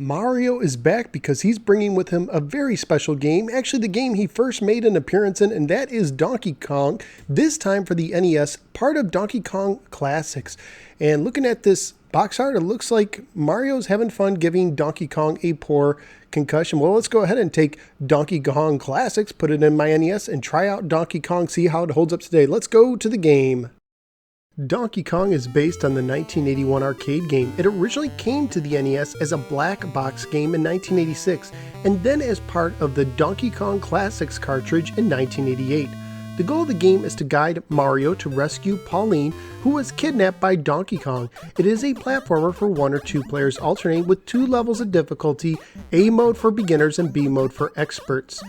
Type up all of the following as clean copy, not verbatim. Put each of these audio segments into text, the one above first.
Mario is back because he's bringing with him a very special game. Actually, the game he first made an appearance in, and that is Donkey Kong, this time for the NES, part of Donkey Kong Classics. And looking at this box art, it looks like Mario's having fun giving Donkey Kong a poor concussion. Well, let's go ahead and take Donkey Kong Classics, put it in my NES, and try out Donkey Kong, see how it holds up today. Let's go to the game. Donkey Kong is based on the 1981 arcade game. It originally came to the NES as a black box game in 1986, and then as part of the Donkey Kong Classics cartridge in 1988. The goal of the game is to guide Mario to rescue Pauline, who was kidnapped by Donkey Kong. It is a platformer for 1 or 2 players alternating with 2 levels of difficulty, A mode for beginners and B mode for experts.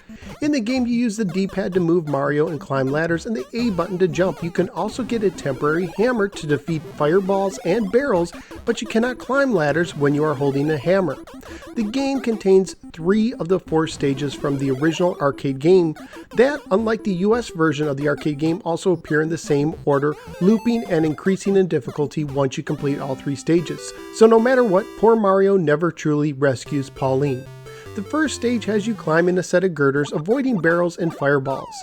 In the game, you use the D-pad to move Mario and climb ladders and the A button to jump. You can also get a temporary hammer to defeat fireballs and barrels, but you cannot climb ladders when you are holding a hammer. The game contains 3 of the 4 stages from the original arcade game that, unlike the US version of the arcade game, also appear in the same order, looping and increasing in difficulty once you complete all 3 stages. So no matter what, poor Mario never truly rescues Pauline. The first stage has you climbing a set of girders, avoiding barrels and fireballs.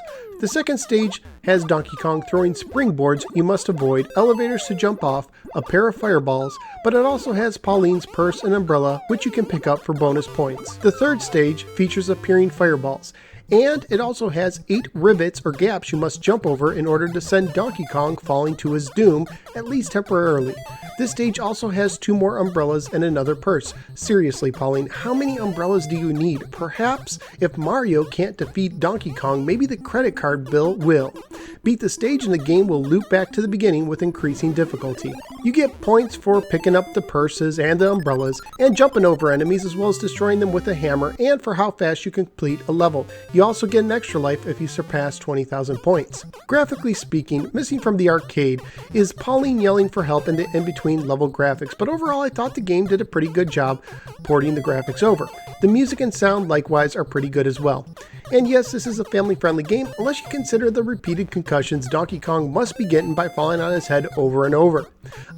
The second stage has Donkey Kong throwing springboards you must avoid, elevators to jump off, a pair of fireballs, but it also has Pauline's purse and umbrella, which you can pick up for bonus points. The third stage features appearing fireballs, and it also has 8 rivets or gaps you must jump over in order to send Donkey Kong falling to his doom, at least temporarily. This stage also has 2 more umbrellas and another purse. Seriously, Pauline, how many umbrellas do you need? Perhaps if Mario can't defeat Donkey Kong, maybe the credit card bill will. Beat the stage and the game will loop back to the beginning with increasing difficulty. You get points for picking up the purses and the umbrellas and jumping over enemies, as well as destroying them with a hammer, and for how fast you complete a level. You also get an extra life if you surpass 20,000 points. Graphically speaking, missing from the arcade is Pauline yelling for help in the in-between level graphics, but overall I thought the game did a pretty good job porting the graphics over. The music and sound likewise are pretty good as well. And yes, this is a family-friendly game, unless you consider the repeated concussions Donkey Kong must be getting by falling on his head over and over.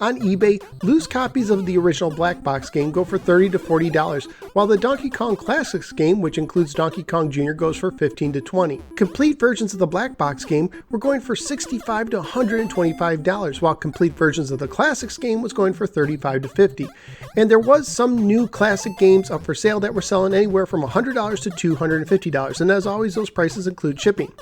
On eBay, loose copies of the original black box game go for $30 to $40, while the Donkey Kong Classics game, which includes Donkey Kong Jr., goes for $15 to $20. Complete versions of the black box game were going for $65 to $125, while complete versions of the Classics game was going for $35 to $50. And there was some new classic games up for sale that were selling anywhere from $100 to $250, and as always, those prices include shipping.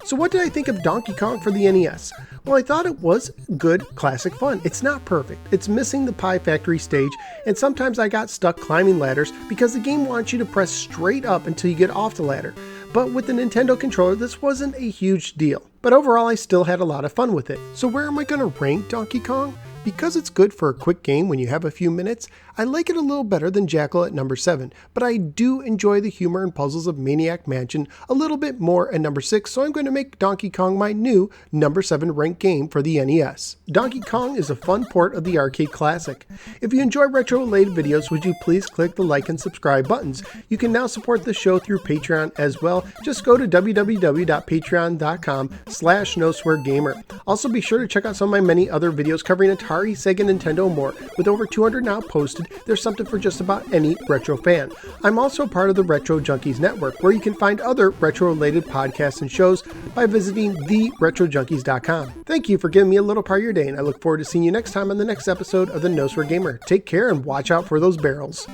So what did I think of Donkey Kong for the NES? Well, I thought it was good classic fun. It's not perfect. It's missing the Pie Factory stage, and sometimes I got stuck climbing ladders because the game wants you to press straight up until you get off the ladder. But with the Nintendo controller, this wasn't a huge deal. But overall, I still had a lot of fun with it. So where am I going to rank Donkey Kong? Because it's good for a quick game when you have a few minutes, I like it a little better than Jackal at number 7, but I do enjoy the humor and puzzles of Maniac Mansion a little bit more at number 6, so I'm going to make Donkey Kong my new number 7 ranked game for the NES. Donkey Kong is a fun port of the arcade classic. If you enjoy retro-related videos, would you please click the like and subscribe buttons? You can now support the show through Patreon as well. Just go to www.patreon.com/NoSwearGamer. Also be sure to check out some of my many other videos covering Atari, Sega, Nintendo, and more. With over 200 now posted, there's something for just about any retro fan. I'm also part of the Retro Junkies Network, where you can find other retro-related podcasts and shows by visiting theretrojunkies.com. Thank you for giving me a little part of your day, and I look forward to seeing you next time on the next episode of the No Swear Gamer. Take care and watch out for those barrels.